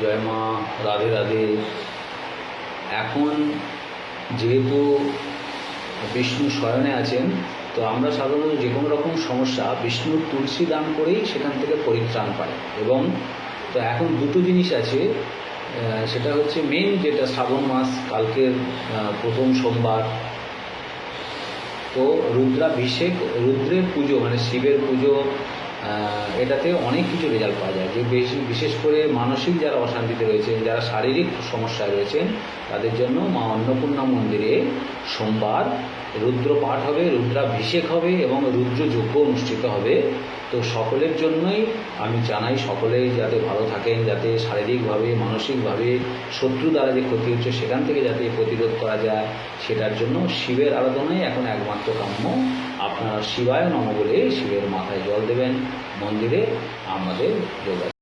জয় মা, রাধে রাধে। এখন যেহেতু বিষ্ণু শয়নে আছেন, তো আমরা সাধারণত যে কোনো রকম সমস্যা বিষ্ণুর তুলসী দান করেই সেখান থেকে পরিত্রাণ পাই। এবং তো এখন দুটো জিনিস আছে, সেটা হচ্ছে মেন, যেটা শ্রাবণ মাস, কালকের প্রথম সোমবার, তো রুদ্রাভিষেক, রুদ্রের পুজো মানে শিবের পুজো, এটাতে অনেক কিছু রেজাল্ট পাওয়া যায়। যে বিশেষ করে মানসিক যারা অশান্তিতে রয়েছেন, যারা শারীরিক সমস্যায় রয়েছেন, তাদের জন্য মা অন্নপূর্ণা মন্দিরে সোমবার রুদ্র পাঠ হবে, রুদ্রাভিষেক হবে এবং রুদ্রযজ্ঞ অনুষ্ঠিত হবে। তো সকলের জন্যই আমি জানাই, সকলেই যাতে ভালো থাকেন, যাতে শারীরিকভাবে মানসিকভাবে শত্রু দ্বারা যে ক্ষতি হচ্ছে সেখান থেকে যাতে প্রতিরোধ করা যায়, সেটার জন্য শিবের আরাধনাই এখন একমাত্র কাম্য। আপনারা শিবায় নমঃ বলে শিবের মাথায় জল দেবেন, মন্দিরে আমাদের যোগাযোগ।